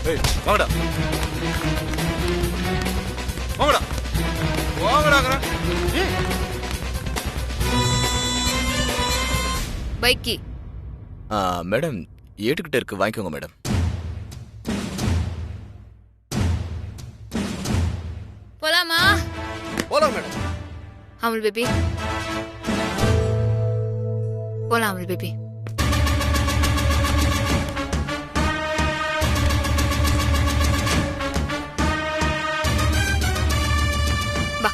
ஏய் வாங்கடா வாங்கடா வாங்கடாங்கற பைக்கி மேடம் ஏட்டுக்கிட்ட இருக்கு, வாங்கிக்கோங்க மேடம். போலாமா? போலாம் மேடம். அமுல் பேபி போலாம். அமுல் பேபி வா.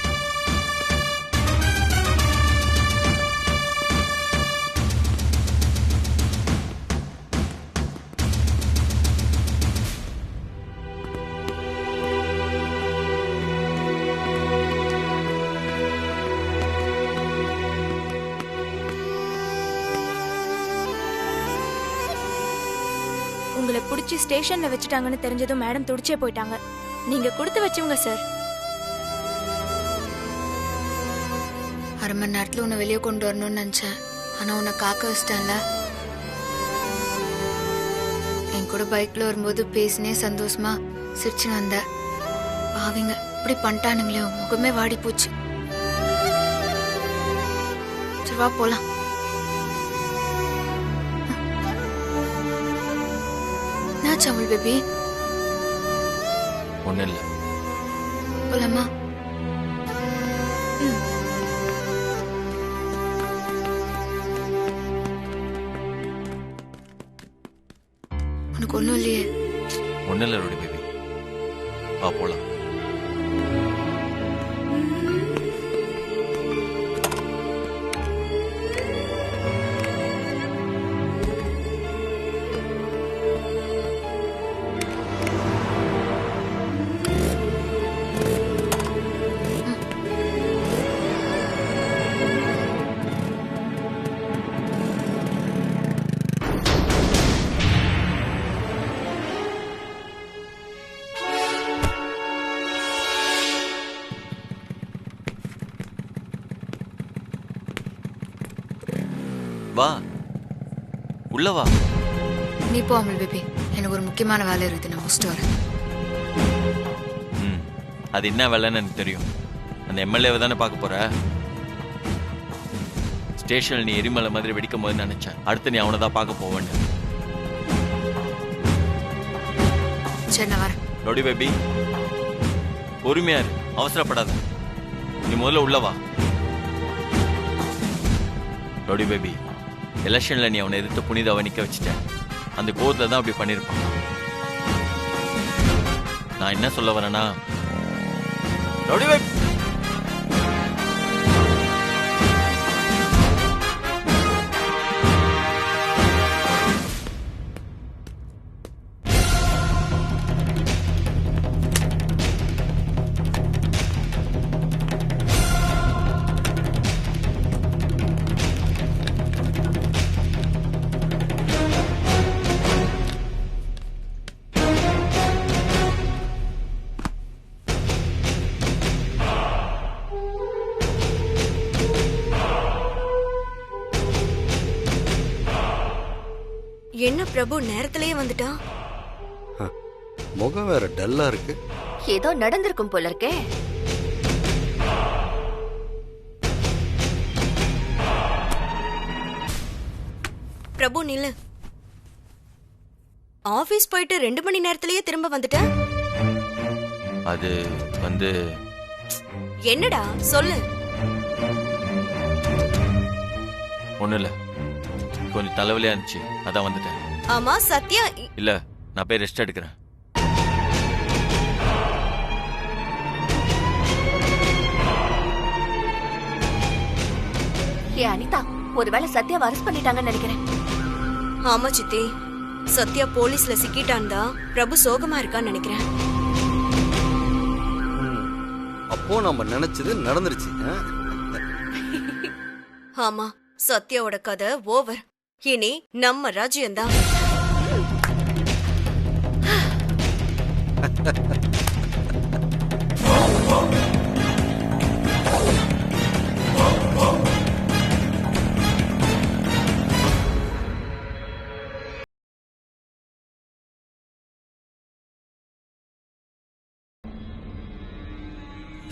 உங்களை பிடிச்சி ஸ்டேஷன்ல வச்சுட்டாங்கன்னு தெரிஞ்சதும் மேடம் துடிச்சே போயிட்டாங்க. நீங்க கொடுத்து வச்சவங்க சார். அரை மணி நேரத்துல உன்னை வெளியே கொண்டு வரணும்னு நினைச்சேன். ஆனா உன்னை காக்க வச்சிட்டேன்ல. என் கூட பைக்ல வரும்போது பேசினே சந்தோஷமா சிரிச்சுன்னு வந்த. பாவிங்க இப்படி பண்ணிட்டானுங்களே, முகமே வாடி போச்சு. சரி வா போலாம். என்னாச்சு அமுல் பேபி? ஒன்றும் இல்லை. போலாமா? உனக்கு ஒன்றும் இல்லையே? ஒன்றும் இல்லை ரோடி பேபி, வா போகலாம். வா உள்ள வா. நீ போ அமுல் பேபி, எனக்கு ஒரு முக்கியமான வேலை இருக்குது, நான் முடிச்சுட்டு வரேன். அது என்ன வேலைன்னு எனக்கு தெரியும். அந்த எம்எல்ஏவை தானே பார்க்க போற. ஸ்டேஷனில் நீ எரிமலை மாதிரி வெடிக்கும் போது நினைச்சேன் அடுத்து நீ அவனை தான் பார்க்க போவேன்னு. சரி நான் வரேன். ரோடி பேபி பொறுமையா இரு, அவசரப்படாத. நீ முதல்ல உள்ள வா. ரோடி பேபி, எலெக்ஷன்ல நீ அவனை எதிர்த்து புனிதாவை நிக்க வச்சுட்ட. அந்த கோவத்துல தான் அப்படி பண்ணிருப்பான். நான் என்ன சொல்ல வரேன்னா, ரோடி பேபி என்ன பிரபு நேரத்திலேயே வந்துட்டான்? முகம் வேற டல்லா இருக்கு. ஏதோ நடந்திருக்கும் போல இருக்கே. பிரபு நில்லு. ஆபீஸ் போயிட்டு 2 மணி நேரத்திலேயே திரும்ப வந்துட்ட. அது வந்து என்னடா சொல்லு. ஒண்ணும் இல்ல, கொஞ்சம் தலைவலியா இருந்துச்சு, அதான் வந்துட்டேன். ஆமா சத்யா இல்ல, நான் போய் ரெஸ்ட் எடுக்கிறேன். ஏ அனிதா, ஒருவேளை சத்யாவை அரெஸ்ட் பண்ணிட்டாங்கன்னு நினைக்கிறேன். ஆமா சித்தி, சத்யா போலீஸ்ல சிக்கிட்டான்டா. பிரபு சோகமா இருக்கான்னு நினைக்கிறேன். அப்போ நம்ம நினைச்சது நடந்துருச்சு. ஆமா, சத்யாவோட கதை ஓவர். இனி நம்ம ராஜ்யம்தான்.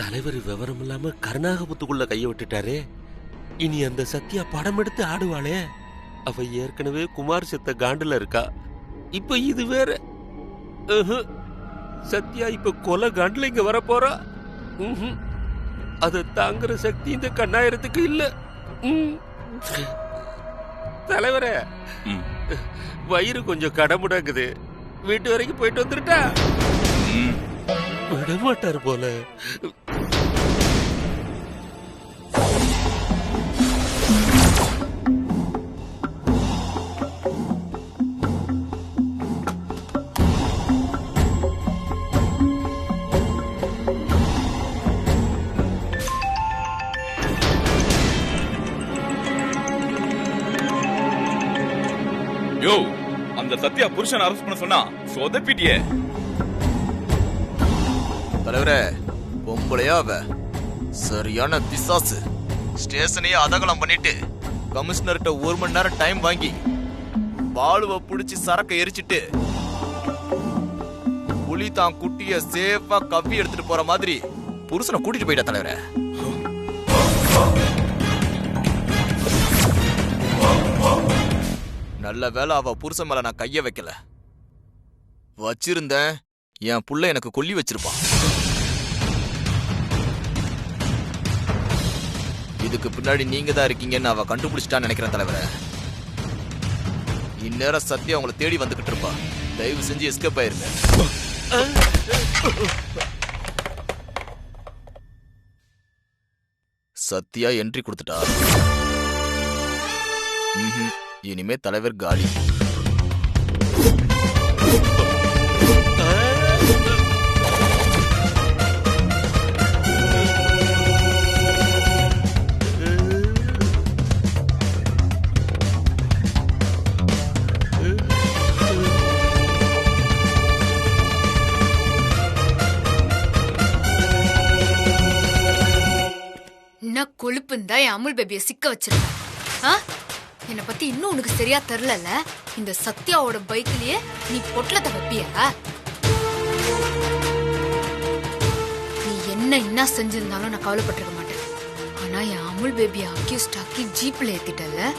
தலைவர் விவரம் இல்லாம கருணாகபத்துக்குள்ள கைய விட்டுட்டாரே. இனி அந்த சத்யா படம் எடுத்து ஆடுவாளே. அவ ஏற்கனவே குமார் செத்த காண்டுல இருக்கா. இப்ப இது வேற. சத்யா இப்ப கொலை காண்டுல இங்க வர போறா. அதை தாங்குற சக்தி இந்த கண்ணாயிரத்துக்கு இல்ல. தலைவரே, வயிறு கொஞ்சம் கடமுடாக்குது. வீட்டு வரைக்கும் போயிட்டு வந்துட்டா விட மாட்டார் போல. யோ, அந்த சத்யா புருஷன் அரெஸ்ட் பண்ண சொன்னா சொதப்பிட்டியே. தலைவரே, பொம்பளையா அவ சரியான பிசாசு. ஸ்டேஷனையே அதகலம் பண்ணிட்டு கமிஷனர்கிட்ட 1 மணி நேரம் டைம் வாங்கி பாலுவ புடிச்சு சரக்க எரிச்சிட்டு புலி தான் குட்டிய சேஃபா கவ்வி எடுத்துட்டு போற மாதிரி புருஷனை கூட்டிட்டு போயிட்டா தலைவரே. நல்ல வேளை அவ புருஷன் மேல நான் கைய வைக்கல. வச்சிருந்தேன், என் புள்ள எனக்கு கொல்லி வச்சிருப்பான். இதுக்கு பின்னாடி நீங்க தான் இருக்கீங்கன்னு அவ கண்டுபிடிச்சிட்டான்னு நினைக்கிறேன் தலைவரே. இந்நேரம் சத்யா உங்களை தேடி வந்துகிட்டு இருப்பா. தயவு செஞ்சு எஸ்கேப் ஆயிருங்க. சத்யா என்ட்ரி கொடுத்துட்டா. இனிமே தலைவர் காலி. என்ன கொழுப்புந்தா என் அமுல் பேபியை சிக்க வச்சிருக்க. என்னை பத்தி இன்னும் உனக்கு சரியா தெரியல. இந்த சத்யாவோட பைக்லயே நீ பொட்டலத்தை வைப்பியா? நீ என்ன செஞ்சிருந்தாலும் நான் கவலைப்பட்டிருக்க மாட்டேன். ஆனா என் அமுல் பேபியை அக்யூஸ்ட் ஆக்கி ஜீப்ல ஏத்திட்டல.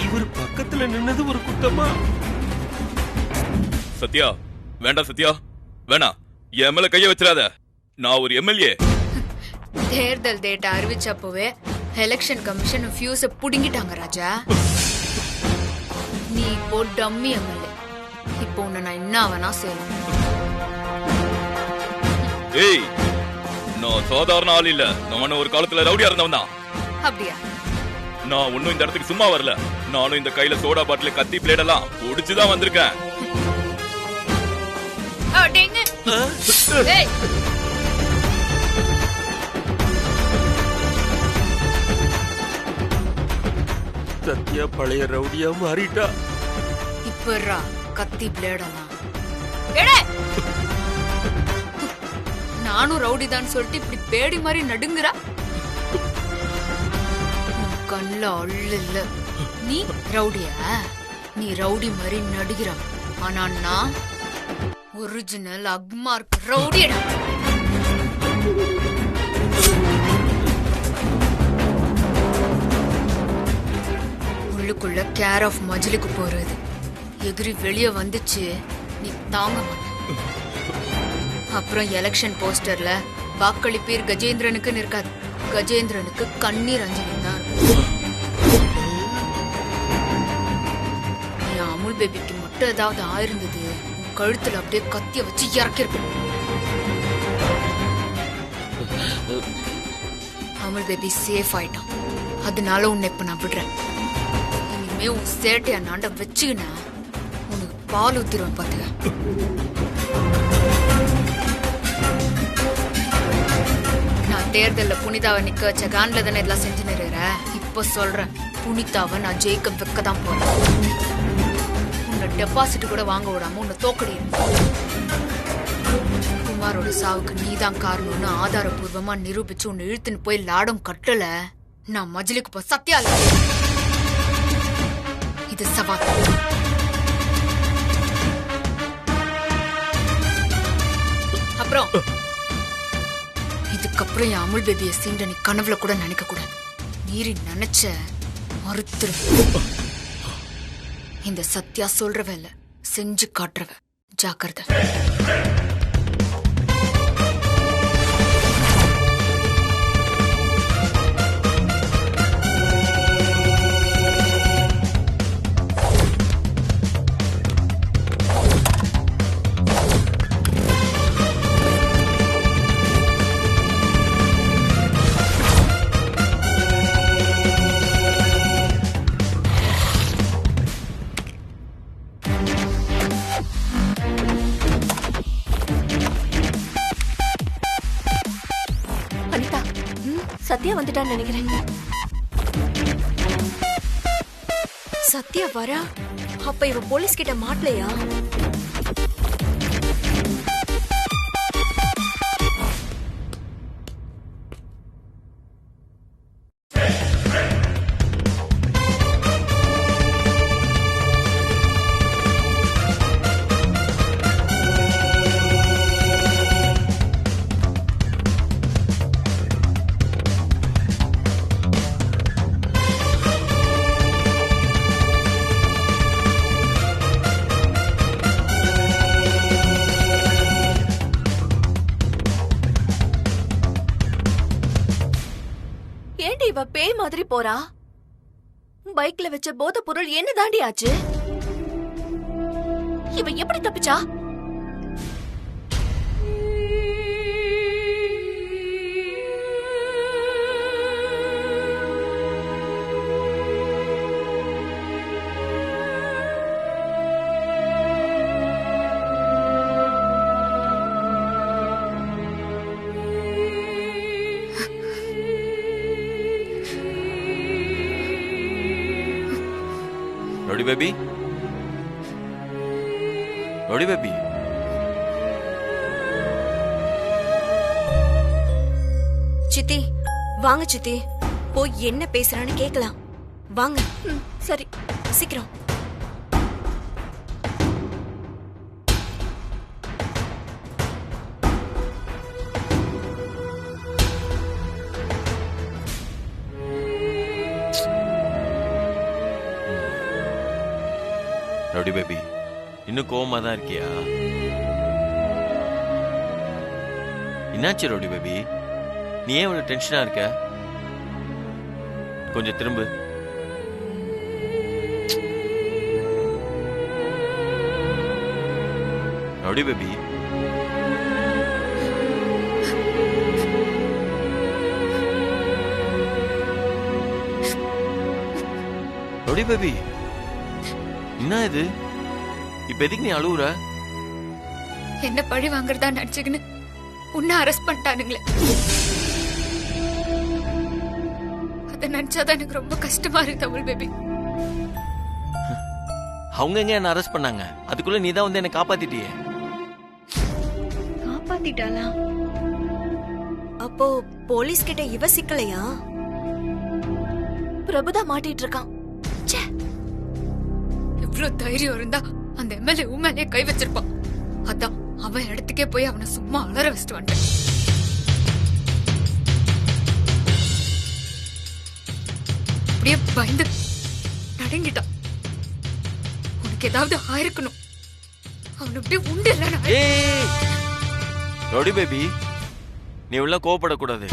இவர் பக்கத்துல நின்னது ஒரு குத்தமா? சத்யா, வேண்டாம் சத்யா, வேணாம். என் மேல கைய வச்சிடாத. நான் ஒரு எம்எல்ஏ. தேர்தல் டேட்டா அறிவிச்சப்பவே எலெக்ஷன் கமிஷன் ஃபியூஸ புடுங்கிட்டாங்க ராஜா. நீ இப்போ டம்மி எம்எல்ஏ. இப்போ உன்னை நான் என்ன வேணா செய்யலாம். ஏய், நான் சாதாரண ஆள் இல்ல. நான் ஒரு காலத்துல ரவுடியா இருந்தவன் தான். அப்படியா? நான் ஒன்னும் இந்த இடத்துக்கு சும்மா வரல. நானும் இந்த கையில சோடா பாட்டில் கத்தி பிளேட் எல்லாம் ஒடிச்சுதான் வந்திருக்கேன். சத்யா பழைய ரவுடியா மாறிட்டா. இப்ப கத்தி பிளேடெல்லாம் நானும் ரவுடி தான் சொல்லிட்டு இப்படி பேடி மாதிரி நடுங்குறா. கண்ணுல அள்ளு இல்ல. நீ ரவுடியா? நீ ரவுடி மாதிரி நடுகிற. ஆனா நான் ஒரிஜினல் அக்மார்க் ரவுடியடா. உள்ளுக்குள்ள கேர் ஆஃப் மஜிலுக்கு போறது. எகிரி வெளியே வந்துச்சு நீ தாங்க மாட்ட. அப்புறம் எலெக்ஷன் போஸ்டர்ல வாக்களிப்பீர் கஜேந்திரனுக்கு இருக்காது. கஜேந்திரனுக்கு கண்ணீர் அஞ்சலி தான். என் அமுல் பேபிக்கு மட்டும் ஏதாவது ஆயிருந்தது, கழுத்துல அப்படியே கத்திய வச்சு இறக்கிருப்பேன். அமுல் பேபி சேஃப் ஆயிட்டான். அதனால உன்னை இப்ப நான் விடுறேன். இனிமே உன் சேட்டைய நாண்ட வச்சுக்கின உனக்கு பால் ஊத்திருவேன் பாத்துக்க. நான் தேர்தல்ல புனிதாவை நிக்க வச்ச கான்ல தானே இதெல்லாம் செஞ்சு நிறுற. இப்ப சொல்றேன், புனிதாவை நான் ஜெயிக்க வைக்கதான் போறேன். உன்னை டெபாசிட் கூட வாங்க விடாம உன்னை தோக்கடி. குமாரோட சாவுக்கு நீதான் காரணம்னு ஆதாரபூர்வமா நிரூபிச்சு உன்னை இழுத்துன்னு போய் லாடம் கட்டல. நான் மஜிலுக்கு போ சத்தியால. இத இது சவால். அப்புறம் இதுக்கப்புறம் என் அமுல் பேபியை சீண்ட நீ கனவுல கூட நினைக்க கூடாது. மீறி நினைச்ச மறுத்துரு. இந்த சத்யா சொல்றவ இல்ல, செஞ்சு காட்டுறவ. ஜாக்கிரதை. அனிதா, சத்யா வந்துட்டான்னு நினைக்கிறேன். சத்யா வரா? அப்ப இவ போலீஸ் கிட்ட மாட்டலையா? ஏண்டி இவ பேய் மாதிரி போறா? பைக்ல வச்ச போதை பொருள் என்ன தாண்டி ஆச்சு? இவ எப்படி தப்பிச்சா? Rowdy baby, rowdy baby. சித்தி வாங்க சித்தி, போய் என்ன பேசுறான்னு கேக்கலாம். வாங்க. சரி, சீக்கிரம். ரவுடி பேபி, இன்னும் கோவமா தான் இருக்கியா? என்னாச்சு ரவுடி பேபி? நீ ஏன் இவ்வளவு டென்ஷனா இருக்க? கொஞ்சம் திரும்பு. ரவுடி பேபி, ரவுடி பேபி, என்ன இது? இப்ப எதுக்கு நீ அழுவுற? என்ன பழி வாங்குறதா நினைச்சுக்கின்னு உன்னை அரெஸ்ட் பண்ணிட்டானுங்களே. அத நினைச்சாதான் எனக்கு ரொம்ப கஷ்டமா இருக்கு அமுல் பேபி. அவங்க எங்க என்ன அரெஸ்ட் பண்ணாங்க? அதுக்குள்ள நீ தான் வந்து என்ன காப்பாத்திட்டியே. காப்பாத்திட்டாளா? அப்போ போலீஸ் கிட்ட இவ சிக்கலையா? பிரபுதான் மாட்டிட்டு இருக்கான். இவ்வளவு தைரியம் இருந்தா அந்த எம்எல்ஏ உண்மையிலே கை வச்சிருப்பான். அதான் அவன் இடத்துக்கே போய் அவனை சும்மா அலற வச்சுட்டு வந்துட்டேன். அப்படியே பயந்து நடுங்கிட்டான். உனக்கு ஏதாவது ஆயிருக்கணும். அவன் அப்படியே உண்டு இல்ல. ஏய் ரவுடி பேபி, நீ உள்ள கோவப்படக்கூடாது.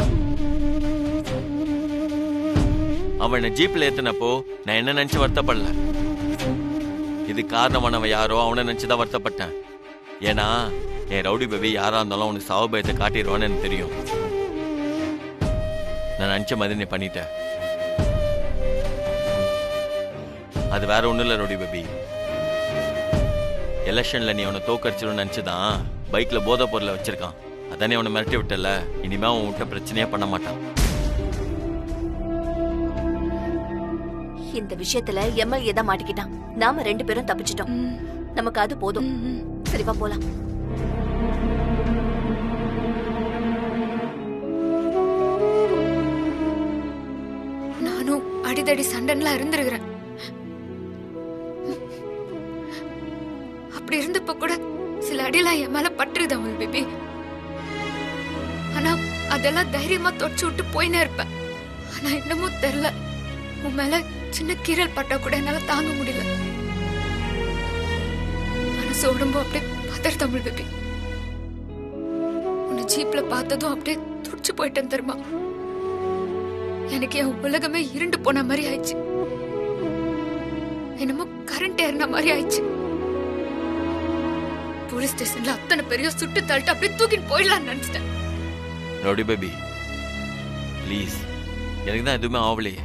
அவனை ஜீப்ல ஏத்தினப்போ நான் என்ன நினைச்சு வருத்தப்படல. இது காரணமானவன் யாரோ அவனை நினைச்சுதான் வருத்தப்பட்டேன். ஏன்னா என் ரவுடி பேபி யாரா இருந்தாலும் அவனுக்கு சாவு பயத்தை காட்டிடுவான்னு எனக்கு தெரியும். நான் நினைச்ச மாதிரி நீ பண்ணிட்டேன். அது வேற ஒண்ணும் இல்ல ரவுடி பேபி. எலெக்ஷன்ல நீ அவனை தோக்கடிச்சிடும் நினைச்சுதான் பைக்ல போதை பொருளை வச்சிருக்கான். அதானே அவனை மிரட்டி விட்டல. இனிமே அவன் விட்ட பிரச்சனையே பண்ண மாட்டான். இந்த விஷயத்துல எம்எல்ஏ தான் மாட்டிக்கிட்டான். நாம 2 பேரும் தப்பிச்சிட்டோம். நமக்கு அது போதும். சரிவா போலாம். நானும் அடிதடி சண்டைலாம் இருந்திருக்கிறேன். அடியெல்லாம் என் மேல பட்டுருது அமுல் பேபி. ஆனா அதெல்லாம் தைரியமா தொடச்சு விட்டு போயினே இருப்பேன். ஆனா என்னமோ தெரியல, உன் மேல சின்ன கீரல் பட்டா கூட என்னால தாங்க முடியல. மனசு உடம்பு அப்படியே பதறு அமுல் பேபி. உன்னை ஜீப்ல பார்த்ததும் அப்படியே துடிச்சு போயிட்டேன் தெரியுமா. எனக்கு என் உலகமே இருண்டு போன மாதிரி ஆயிடுச்சு. என்னமோ கரண்ட் ஏறின மாதிரி ஆயிடுச்சு. போலீஸ் ஸ்டேஷன்ல அத்தனை பெரிய சுட்டு தள்ளிட்டு அப்படியே தூக்கிட்டு போயிடலாம்னு நினைச்சிட்டேன். ரவுடி பேபி ப்ளீஸ், எனக்கு தான் எதுவுமே ஆகலையே.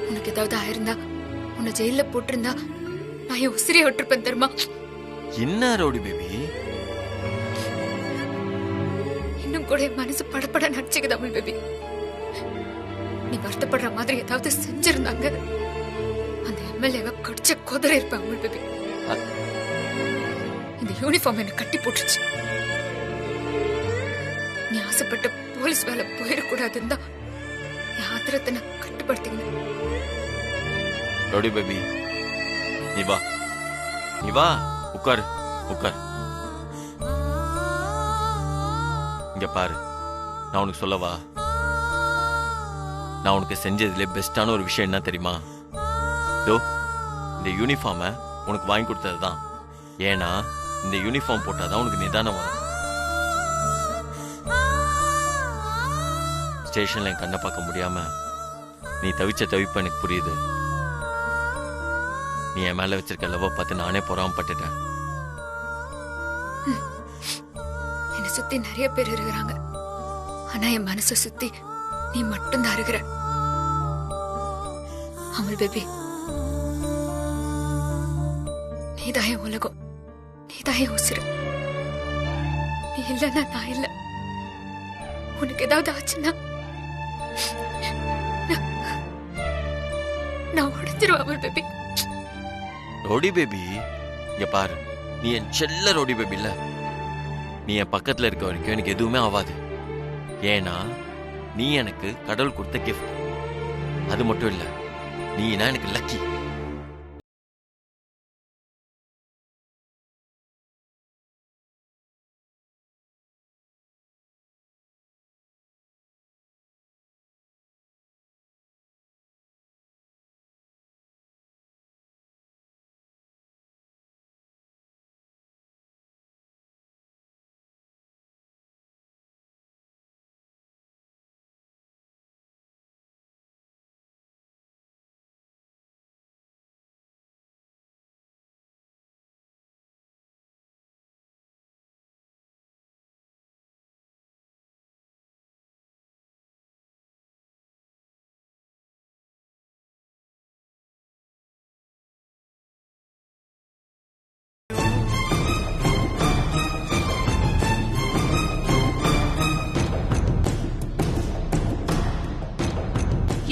உனக்கு ஏதாவது ஆயிருந்தா, உன்னை ஜெயில போட்டிருந்தா நான் என் உசிரியை விட்டுருப்பேன் தெரியுமா. என்ன ரவுடி பேபி? இன்னும் கூட என் மனசு படப்பட நடிச்சுக்குது அமுல் பேபி. நீ வருத்தப்படுற மாதிரி ஏதாவது செஞ்சிருந்தாங்க, அந்த எம்எல்ஏவை கடிச்ச கொதற இருப்பேன் அமுல் பேபி. இந்த யூனிஃபார்ம் என்ன கட்டி போட்டுருச்சு. நீ ஆசைப்பட்ட போலீஸ் வேலை போயிடக்கூடாதுன்னு தான் என் ஆத்திரத்தை நான் கட்டுப்படுத்திக்கணும். ரவுடி பேபி நீ வா, நீ வா, உட்காரு உட்காரு. இங்க பாரு, நான் உனக்கு சொல்லவா, நான் உனக்கு செஞ்சதுல பெஸ்டான ஒரு விஷயம் என்ன தெரியுமா? இதோ இந்த யூனிஃபார்மை உனக்கு வாங்கி கொடுத்ததுதான். ஏன்னா இந்த யூனிஃபார்ம் போட்டாதான் உனக்கு நிதானம் வரும். ஸ்டேஷன்ல என் கண்ணை பார்க்க முடியாம நீ தவிச்ச தவிப்ப எனக்கு புரியுது. நீ என் மேல வச்சிருக்க லவ் பார்த்து நானே பொறாமப்பட்டுட்டேன். என்னை சுத்தி நிறைய பேர் இருக்கிறாங்க, ஆனா என் மனசை சுத்தி நீ மட்டும்தான் இருக்கிற அமுல் பேபி. நீதான் என் உலகம், நீதான் என் உசிறு. நீ இல்லைன்னா நான் இல்ல. உனக்கு ஏதாவது ஆச்சுன்னா நான் உடைஞ்சிருவேன் அமுல் பேபி. ரோடி பேபி இங்க பாரு, நீ என் செல்ல ரோடி பேபி இல்ல. நீ என் பக்கத்துல இருக்க வரைக்கும் எனக்கு எதுவுமே ஆகாது. ஏன்னா நீ எனக்கு கடவுள் கொடுத்த கிஃப்ட். அது மட்டும் இல்ல, நீனா எனக்கு லக்கி.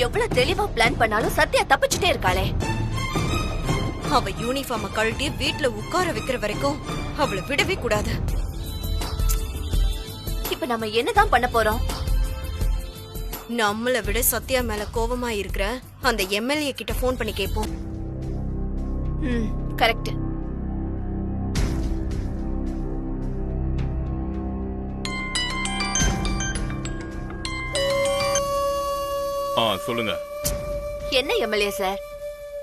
எவ்வளவு தெளிவா பிளான் பண்ணாலும் சத்யா தப்பிச்சுட்டே இருக்காளே. அவ யூனிஃபார்ம கழட்டி வீட்ல உட்கார வைக்கிற வரைக்கும் அவளை விடவே கூடாது. இப்ப நம்ம என்னதான் பண்ண போறோம்? நம்மளை விட சத்யா மேல கோவமா இருக்கிற அந்த எம்எல்ஏ கிட்ட போன் பண்ணி கேட்போம். கரெக்ட். சொல்லுங்க. என்ன எம்எல்ஏ சார்,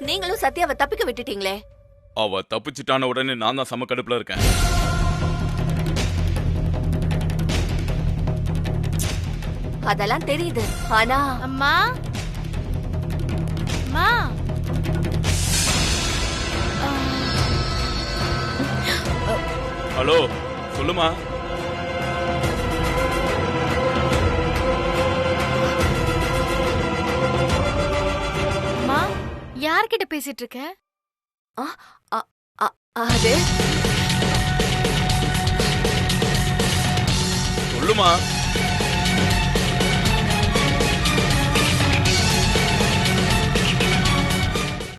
நீங்களும் சத்யாவை தப்பிக்க விட்டுட்டீங்களே. அவ தப்பிச்சுட்டான உடனே நான் தான் சம கடுப்புல இருக்கேன். அதெல்லாம் தெரியுது, ஆனா அம்மா அம்மா ஹலோ, சொல்லுமா. யார்கிட்ட பேசிட்டு இருக்க? அது சொல்லுமா.